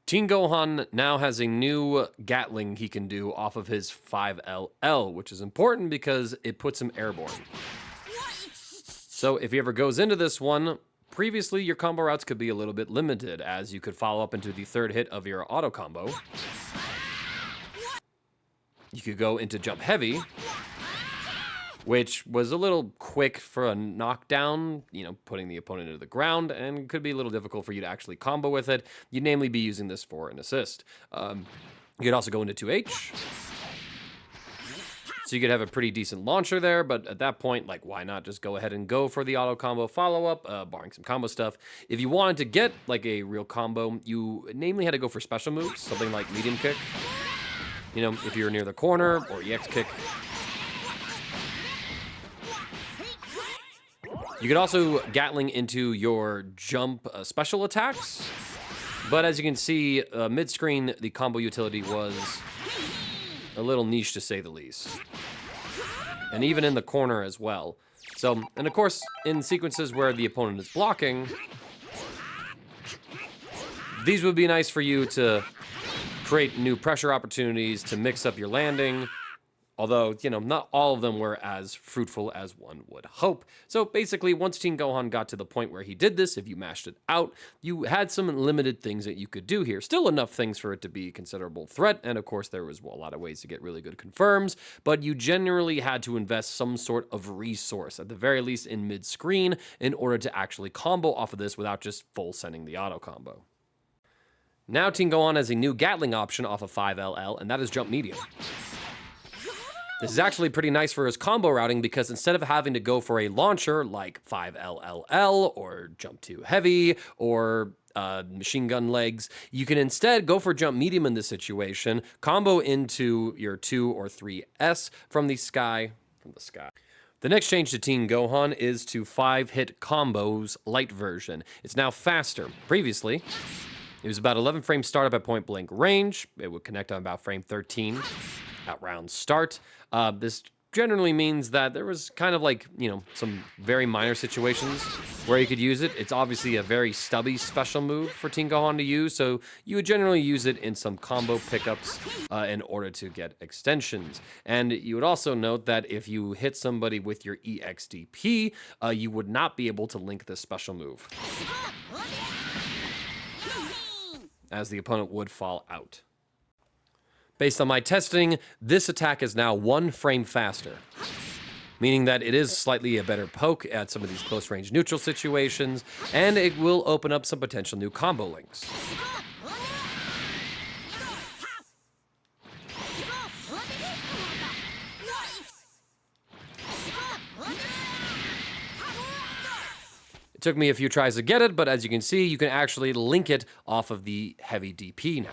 Teen Gohan now has a new Gatling he can do off of his 5LL, which is important because it puts him airborne. So if he ever goes into this one, previously your combo routes could be a little bit limited, as you could follow up into the third hit of your auto combo. You could go into jump heavy, which was a little quick for a knockdown, putting the opponent into the ground, and could be a little difficult for you to actually combo with it. You'd namely be using this for an assist. You could also go into 2H. So you could have a pretty decent launcher there, but at that point, why not just go ahead and go for the auto combo follow-up, barring some combo stuff. If you wanted to get, a real combo, you namely had to go for special moves, something like medium kick. If you're near the corner, or EX kick. You could also Gatling into your jump special attacks, but as you can see, mid-screen, the combo utility was a little niche to say the least. And even in the corner as well. So, and of course, in sequences where the opponent is blocking, these would be nice for you to create new pressure opportunities, to mix up your landing. Although, not all of them were as fruitful as one would hope. So basically, once Teen Gohan got to the point where he did this, if you mashed it out, you had some limited things that you could do here. Still enough things for it to be a considerable threat, and of course there was a lot of ways to get really good confirms, but you generally had to invest some sort of resource, at the very least in mid-screen, in order to actually combo off of this without just full sending the auto combo. Now Teen Gohan has a new Gatling option off of 5LL, and that is Jump Medium. This is actually pretty nice for his combo routing because instead of having to go for a launcher like 5LLL or Jump 2 Heavy or machine gun legs, you can instead go for Jump Medium in this situation, combo into your 2 or 3S from the sky. The next change to Teen Gohan is to 5-hit combos light version. It's now faster. Previously, it was about 11 frame startup at point blank range. It would connect on about frame 13 at round start. This generally means that there was kind of some very minor situations where you could use it. It's obviously a very stubby special move for Teen Gohan to use, so you would generally use it in some combo pickups in order to get extensions. And you would also note that if you hit somebody with your EXDP, you would not be able to link this special move, as the opponent would fall out. Based on my testing, this attack is now 1 frame faster, meaning that it is slightly a better poke at some of these close-range neutral situations, and it will open up some potential new combo links. It took me a few tries to get it, but as you can see, you can actually link it off of the heavy DP now.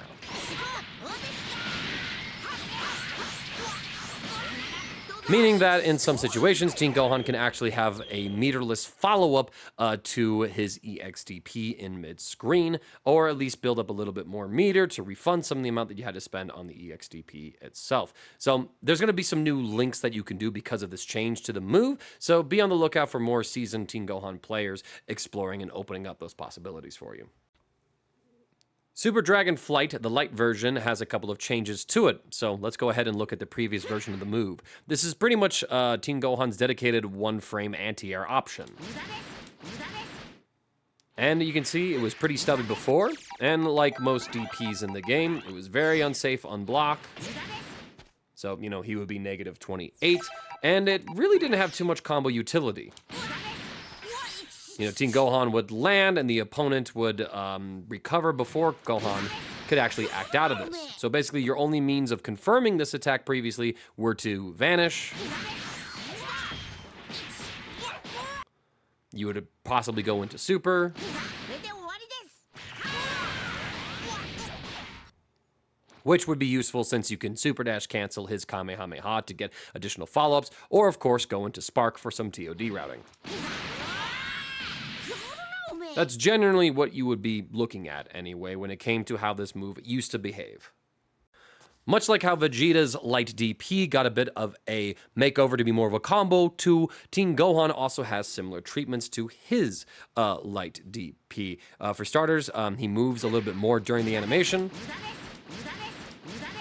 Meaning that in some situations, Teen Gohan can actually have a meterless follow-up to his EXDP in mid-screen, or at least build up a little bit more meter to refund some of the amount that you had to spend on the EXDP itself. So there's going to be some new links that you can do because of this change to the move, so be on the lookout for more seasoned Teen Gohan players exploring and opening up those possibilities for you. Super Dragon Flight, the light version, has a couple of changes to it, so let's go ahead and look at the previous version of the move. This is pretty much Teen Gohan's dedicated 1-frame anti-air option. And you can see it was pretty stubby before, and like most DPs in the game, it was very unsafe on block. So, he would be negative 28, and it really didn't have too much combo utility. Teen Gohan would land, and the opponent would recover before Gohan could actually act out of this. So basically, your only means of confirming this attack previously were to vanish. You would possibly go into super. Which would be useful since you can super dash cancel his Kamehameha to get additional follow-ups, or of course go into Spark for some TOD routing. That's generally what you would be looking at anyway when it came to how this move used to behave. Much like how Vegeta's light DP got a bit of a makeover to be more of a combo, too, Teen Gohan also has similar treatments to his light DP. For starters, he moves a little bit more during the animation.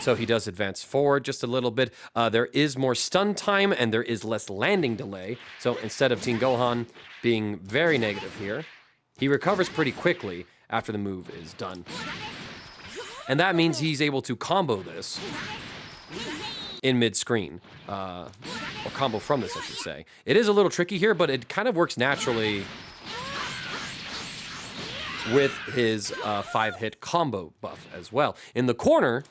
So he does advance forward just a little bit. There is more stun time and there is less landing delay. So instead of Teen Gohan being very negative here, he recovers pretty quickly after the move is done. And that means he's able to combo this in mid-screen. Or combo from this, I should say. It is a little tricky here, but it kind of works naturally with his 5-hit combo buff as well. In the corner,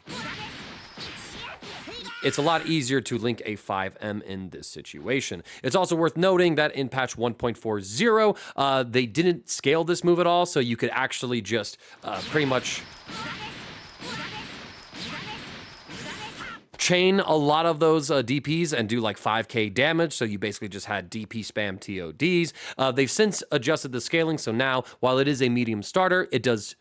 it's a lot easier to link a 5M in this situation. It's also worth noting that in patch 1.40, they didn't scale this move at all, so you could actually just pretty much chain a lot of those DPs and do like 5k damage, so you basically just had DP spam TODs. They've since adjusted the scaling, so now, while it is a medium starter, it does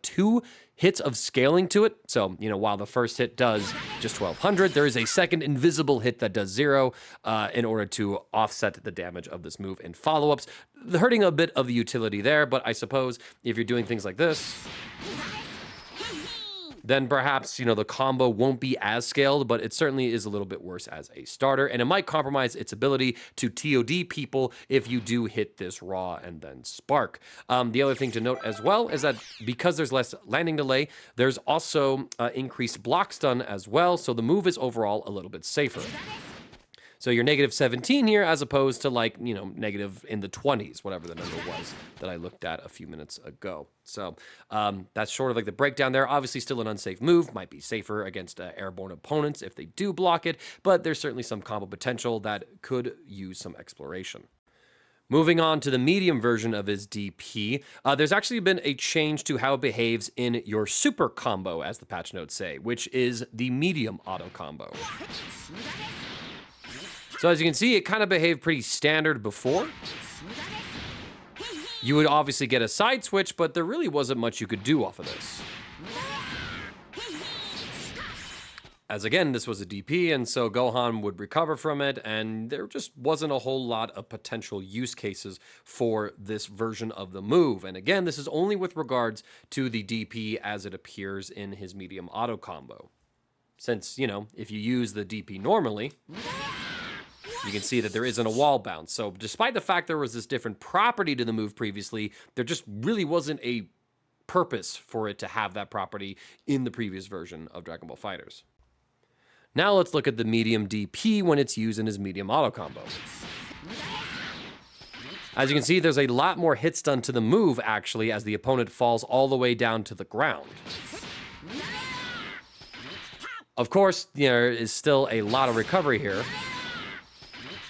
2 hits of scaling to it. So, you know, while the first hit does just 1200, there is a second invisible hit that does 0 in order to offset the damage of this move in follow-ups. Hurting a bit of the utility there, but I suppose if you're doing things like this, then perhaps, you know, the combo won't be as scaled, but it certainly is a little bit worse as a starter, and it might compromise its ability to TOD people if you do hit this raw and then spark. The other thing to note as well is that because there's less landing delay, there's also increased block stun as well, so the move is overall a little bit safer. So you're negative 17 here as opposed to, like, you know, negative in the 20s, whatever the number was that I looked at a few minutes ago. So that's sort of like the breakdown there. Obviously still an unsafe move, might be safer against airborne opponents if they do block it, but there's certainly some combo potential that could use some exploration. Moving on to the medium version of his DP, there's actually been a change to how it behaves in your super combo, as the patch notes say, which is the medium auto combo. So as you can see, it kind of behaved pretty standard before. You would obviously get a side switch, but there really wasn't much you could do off of this. As again, this was a DP, and so Gohan would recover from it, and there just wasn't a whole lot of potential use cases for this version of the move. And again, this is only with regards to the DP as it appears in his medium auto combo. Since, you know, if you use the DP normally, you can see that there isn't a wall bounce. So despite the fact there was this different property to the move previously, there just really wasn't a purpose for it to have that property in the previous version of Dragon Ball FighterZ. Now let's look at the medium DP when it's used in his medium auto combo. As you can see, there's a lot more hit stun to the move, actually, as the opponent falls all the way down to the ground. Of course, there is still a lot of recovery here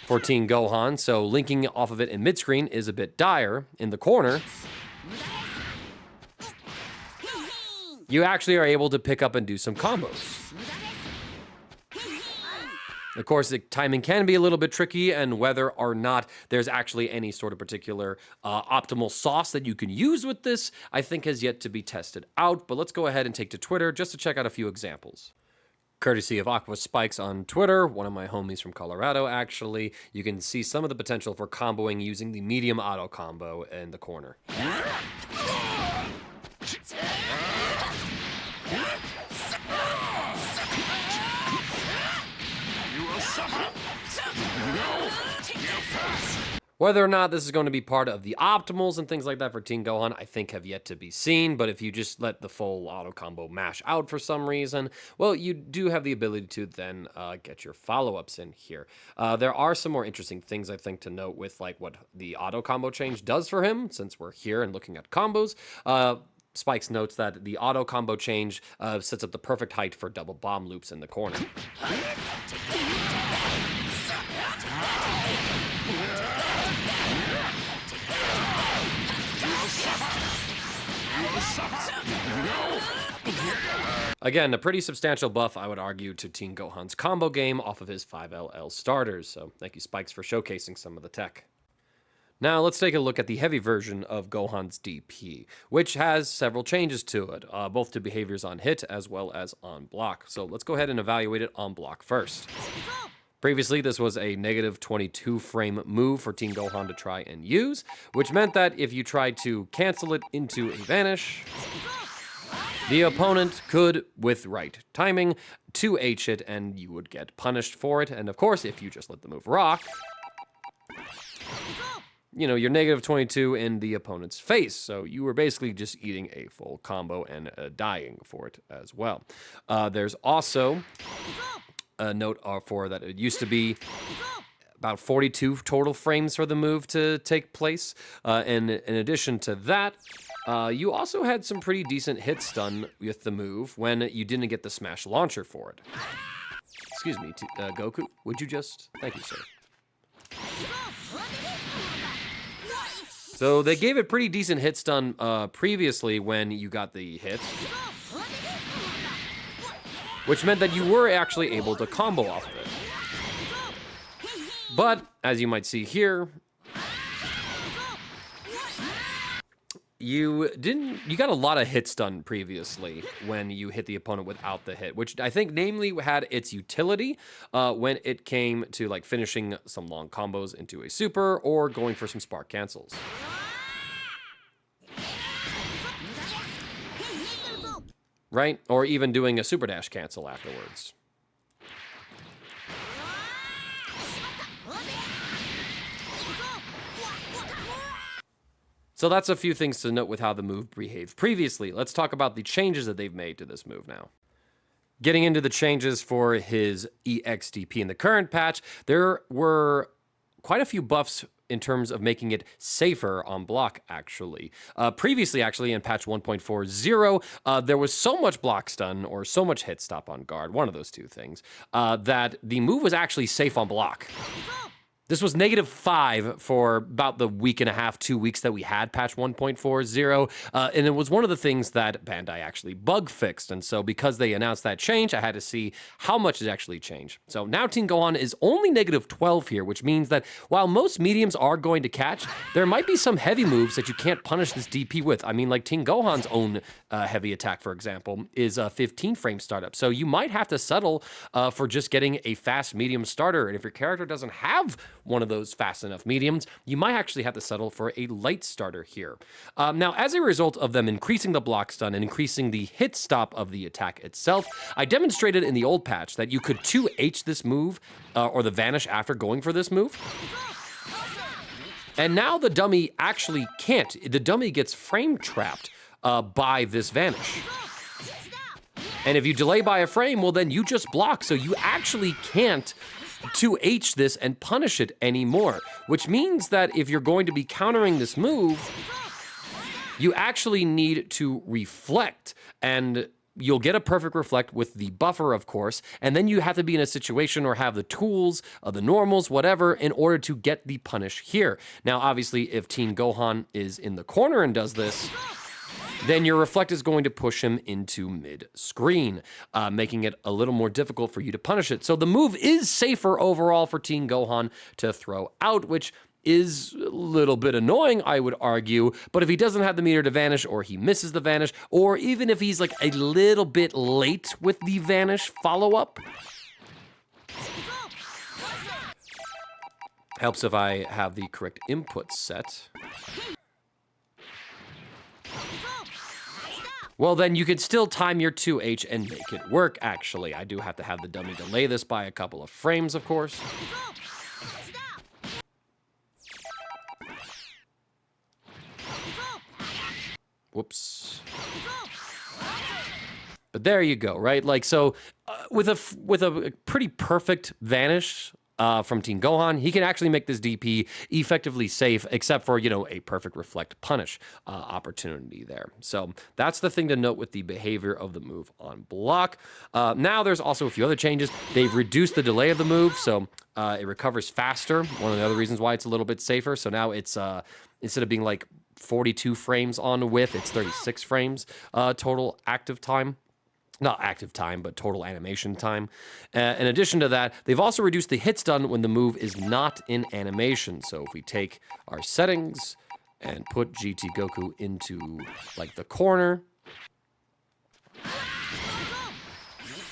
for Teen Gohan, so linking off of it in mid-screen is a bit dire. In the corner, you actually are able to pick up and do some combos. Of course, the timing can be a little bit tricky, and whether or not there's actually any sort of particular optimal sauce that you can use with this, I think has yet to be tested out. But let's go ahead and take to Twitter just to check out a few examples. Courtesy of Aqua Spikes on Twitter, one of my homies from Colorado, actually, you can see some of the potential for comboing using the medium auto combo in the corner. Whether or not this is going to be part of the optimals and things like that for Teen Gohan, I think have yet to be seen, but if you just let the full auto combo mash out for some reason, well, you do have the ability to then get your follow-ups in here. There are some more interesting things, I think, to note with like what the auto combo change does for him, since we're here and looking at combos. Spikes notes that the auto combo change sets up the perfect height for double bomb loops in the corner. Again, a pretty substantial buff, I would argue, to Teen Gohan's combo game off of his 5LL starters. So thank you, Spikes, for showcasing some of the tech. Now let's take a look at the heavy version of Gohan's DP, which has several changes to it, both to behaviors on hit as well as on block. So let's go ahead and evaluate it on block first. Previously, this was a negative 22 frame move for Teen Gohan to try and use, which meant that if you tried to cancel it into a vanish, the opponent could, with right timing, 2H it and you would get punished for it. And of course, if you just let the move rock, you know, you're negative 22 in the opponent's face. So you were basically just eating a full combo and dying for it as well. There's also a note for that it used to be about 42 total frames for the move to take place. And in addition to that, you also had some pretty decent hit stun with the move when you didn't get the smash launcher for it. Excuse me, Goku, would you just... Thank you, sir. So they gave it pretty decent hit stun previously when you got the hit, which meant that you were actually able to combo off of it. But, as you might see here, you got a lot of hit stun previously when you hit the opponent without the hit, which I think namely had its utility when it came to like finishing some long combos into a super or going for some spark cancels. Right? Or even doing a super dash cancel afterwards. So that's a few things to note with how the move behaved previously. Let's talk about the changes that they've made to this move now. Getting into the changes for his EXDP in the current patch, there were quite a few buffs in terms of making it safer on block, actually. Previously, actually, in patch 1.40, there was so much block stun or so much hit stop on guard, one of those two things, that the move was actually safe on block. This was -5 for about the week and a half, 2 weeks that we had patch 1.40, and it was one of the things that Bandai actually bug fixed, and so because they announced that change, I had to see how much it actually changed. So now Teen Gohan is only -12 here, which means that while most mediums are going to catch, there might be some heavy moves that you can't punish this DP with. I mean, like Teen Gohan's own heavy attack, for example, is a 15 frame startup, so you might have to settle for just getting a fast medium starter, and if your character doesn't have one of those fast enough mediums, you might actually have to settle for a light starter here. Now, as a result of them increasing the block stun and increasing the hit stop of the attack itself, I demonstrated in the old patch that you could 2H this move, or the vanish after going for this move. And now the dummy actually can't. The dummy gets frame trapped by this vanish. And if you delay by a frame, well, then you just block, so you actually can't 2H this and punish it anymore, which means that if you're going to be countering this move, you actually need to reflect, and you'll get a perfect reflect with the buffer, of course, and then you have to be in a situation or have the tools, the normals, whatever, in order to get the punish here. Now, obviously, if Teen Gohan is in the corner and does this, then your reflect is going to push him into mid-screen, making it a little more difficult for you to punish it. So the move is safer overall for Teen Gohan to throw out, which is a little bit annoying, I would argue, but if he doesn't have the meter to vanish, or he misses the vanish, or even if he's like a little bit late with the vanish follow-up, helps if I have the correct input set. Well, then you could still time your 2H and make it work, actually. I do have to have the dummy delay this by a couple of frames, of course. Whoops. But there you go, right? Like, so with a pretty perfect vanish from Teen Gohan, he can actually make this DP effectively safe, except for, you know, a perfect reflect punish opportunity there. So that's the thing to note with the behavior of the move on block. Now there's also a few other changes. They've reduced the delay of the move, so it recovers faster. One of the other reasons why it's a little bit safer. So now it's, instead of being like 42 frames on width, it's 36 frames total active time. not active time, but total animation time. In addition to that, they've also reduced the hit stun when the move is not in animation. So if we take our settings and put GT Goku into like the corner,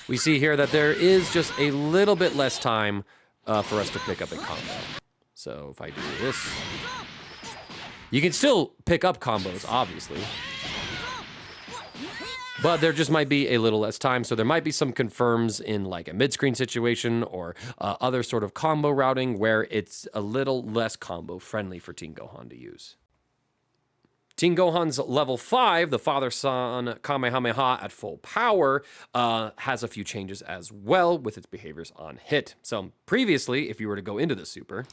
we see here that there is just a little bit less time for us to pick up a combo. So if I do this, you can still pick up combos, obviously, but there just might be a little less time. So there might be some confirms in like a mid-screen situation or other sort of combo routing where it's a little less combo friendly for Teen Gohan to use. Teen Gohan's level 5, the father-son Kamehameha at full power, has a few changes as well with its behaviors on hit. So previously, if you were to go into the super,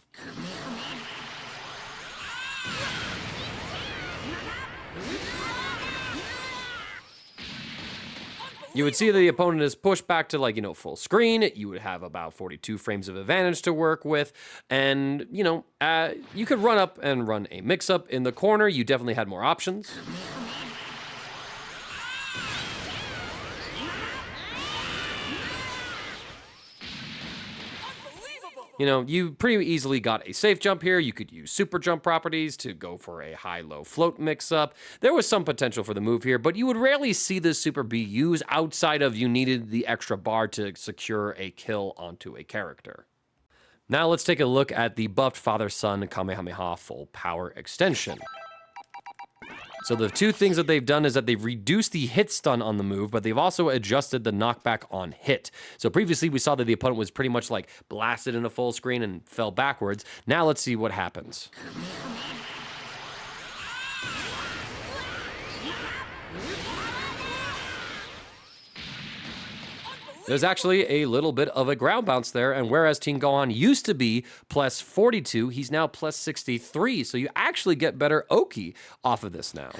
you would see that the opponent is pushed back to like, full screen. You would have about 42 frames of advantage to work with. And, you could run up and run a mix-up in the corner. You definitely had more options. You pretty easily got a safe jump here. You could use super jump properties to go for a high-low float mix-up. There was some potential for the move here, but you would rarely see this super be used outside of you needed the extra bar to secure a kill onto a character. Now let's take a look at the buffed father-son Kamehameha full power extension. So the two things that they've done is that they've reduced the hit stun on the move, but they've also adjusted the knockback on hit. So previously we saw that the opponent was pretty much like blasted into full screen and fell backwards. Now let's see what happens. There's actually a little bit of a ground bounce there, and whereas Teen Gohan used to be plus 42, he's now plus 63, so you actually get better Oki off of this now.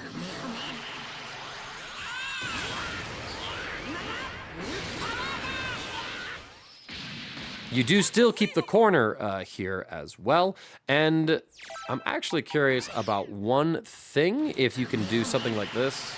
You do still keep the corner here as well, and I'm actually curious about one thing, if you can do something like this.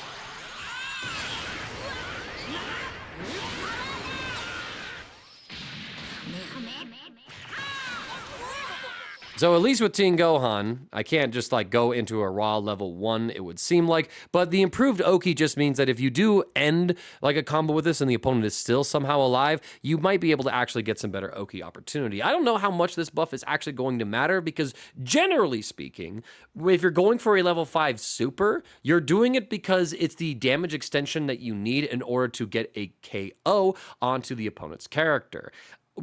So at least with Teen Gohan, I can't just like go into a raw level 1, it would seem like, but the improved Oki just means that if you do end like a combo with this and the opponent is still somehow alive, you might be able to actually get some better Oki opportunity. I don't know how much this buff is actually going to matter because generally speaking, if you're going for a level 5 super, you're doing it because it's the damage extension that you need in order to get a KO onto the opponent's character.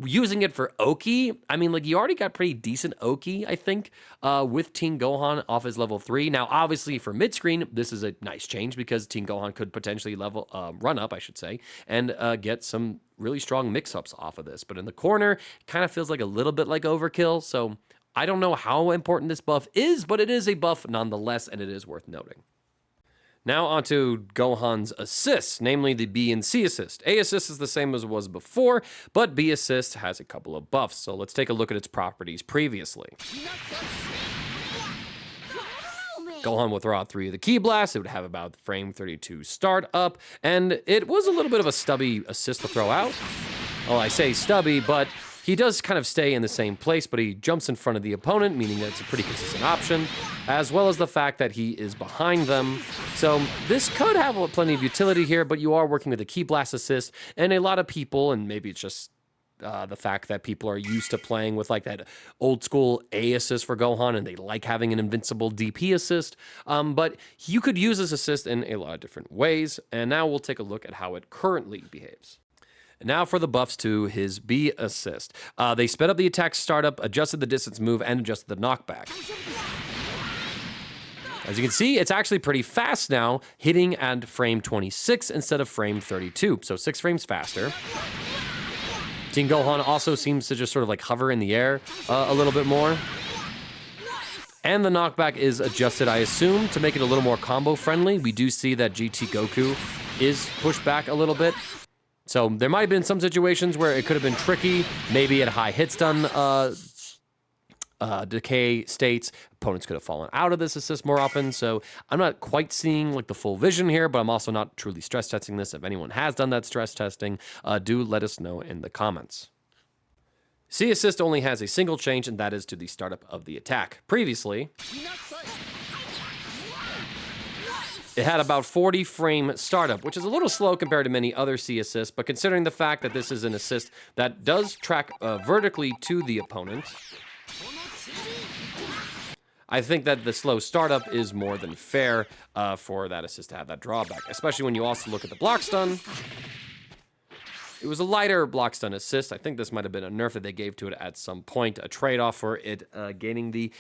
Using it for Oki, I mean, like, you already got pretty decent Oki, I think, with Teen Gohan off his level 3. Now, obviously, for mid-screen, this is a nice change because Teen Gohan could potentially run up, I should say, and get some really strong mix-ups off of this. But in the corner, it kind of feels like a little bit like overkill, so I don't know how important this buff is, but it is a buff nonetheless, and it is worth noting. Now onto Gohan's assists, namely the B and C assist. A assist is the same as it was before, but B assist has a couple of buffs. So let's take a look at its properties previously. Gohan will throw out 3 of the Ki Blasts. It would have about frame 32 start up, and it was a little bit of a stubby assist to throw out. Well, I say stubby, but he does kind of stay in the same place, but he jumps in front of the opponent, meaning that it's a pretty consistent option, as well as the fact that he is behind them. So this could have plenty of utility here, but you are working with a Ki Blast assist, and a lot of people, and maybe it's just the fact that people are used to playing with like that old school A assist for Gohan, and they like having an invincible DP assist, but you could use this assist in a lot of different ways, and now we'll take a look at how it currently behaves. Now for the buffs to his B assist. They sped up the attack startup, adjusted the distance move, and adjusted the knockback. As you can see, it's actually pretty fast now, hitting at frame 26 instead of frame 32, so 6 frames faster. Teen Gohan also seems to just sort of like hover in the air a little bit more. And the knockback is adjusted, I assume, to make it a little more combo friendly. We do see that GT Goku is pushed back a little bit. So there might have been some situations where it could have been tricky, maybe at high hit stun decay states. Opponents could have fallen out of this assist more often, so I'm not quite seeing like the full vision here, but I'm also not truly stress testing this. If anyone has done that stress testing, do let us know in the comments. C assist only has a single change, and that is to the startup of the attack. Previously, it had about 40 frame startup, which is a little slow compared to many other C assists, but considering the fact that this is an assist that does track vertically to the opponent, I think that the slow startup is more than fair for that assist to have that drawback, especially when you also look at the block stun. It was a lighter block stun assist. I think this might have been a nerf that they gave to it at some point, a trade-off for it gaining the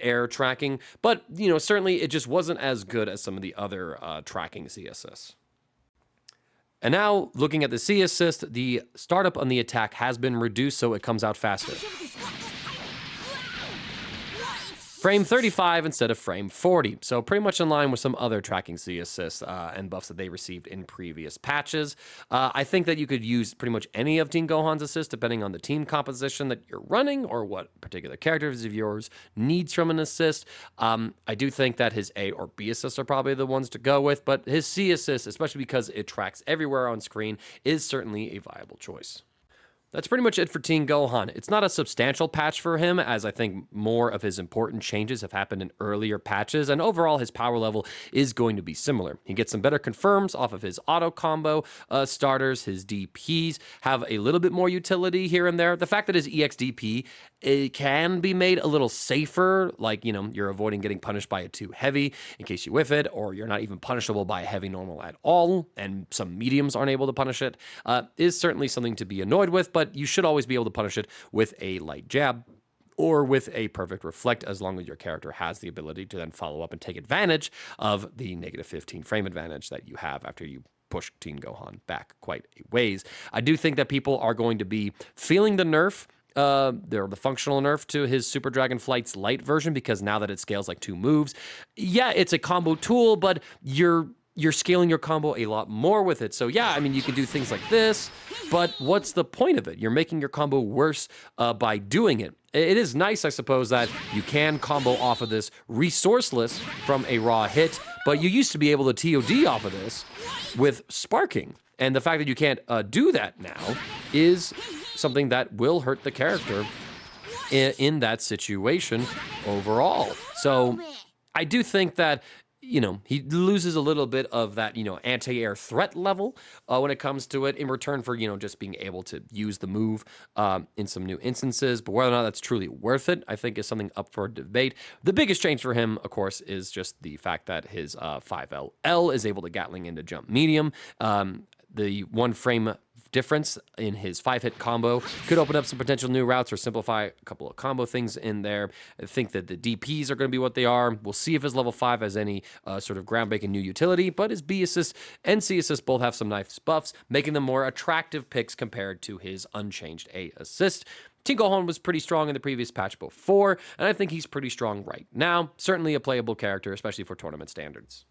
air tracking. But, you know, certainly it just wasn't as good as some of the other tracking C assists. And now, looking at the C assist, the startup on the attack has been reduced so it comes out faster. Frame 35 instead of frame 40. So pretty much in line with some other tracking C assists and buffs that they received in previous patches. I think that you could use pretty much any of Team Gohan's assists depending on the team composition that you're running or what particular characters of yours needs from an assist. I do think that his A or B assists are probably the ones to go with, but his C assist, especially because it tracks everywhere on screen, is certainly a viable choice. That's pretty much it for Team Gohan. It's not a substantial patch for him, as I think more of his important changes have happened in earlier patches, and overall his power level is going to be similar. He gets some better confirms off of his auto combo starters. His DPs have a little bit more utility here and there. The fact that his EXDP it can be made a little safer, like, you know, you're avoiding getting punished by a too heavy in case you whiff it, or you're not even punishable by a heavy normal at all, and some mediums aren't able to punish it, is certainly something to be annoyed with, but you should always be able to punish it with a light jab or with a perfect reflect, as long as your character has the ability to then follow up and take advantage of the negative 15 frame advantage that you have after you push Team Gohan back quite a ways. I do think that people are going to be feeling the nerf, the functional nerf to his Super Dragon Flight's light version, because now that it scales like 2 moves, yeah, it's a combo tool, but you're scaling your combo a lot more with it. So yeah, I mean, you can do things like this, but what's the point of it? You're making your combo worse by doing it. It is nice, I suppose, that you can combo off of this resourceless from a raw hit, but you used to be able to TOD off of this with sparking. And the fact that you can't do that now is something that will hurt the character in that situation overall. So I do think that, you know, he loses a little bit of that, you know, anti-air threat level when it comes to it, in return for, you know, just being able to use the move in some new instances. But whether or not that's truly worth it, I think is something up for debate. The biggest change for him, of course, is just the fact that his 5LL is able to Gatling into jump medium. The 1 frame difference in his 5-hit combo could open up some potential new routes or simplify a couple of combo things in there. I think that the DPs are going to be what they are. We'll see if his level 5 has any sort of groundbreaking new utility, but his B assist and C assist both have some nice buffs, making them more attractive picks compared to his unchanged A assist. Team Gohan was pretty strong in the previous patch before, and I think he's pretty strong right now. Certainly a playable character, especially for tournament standards.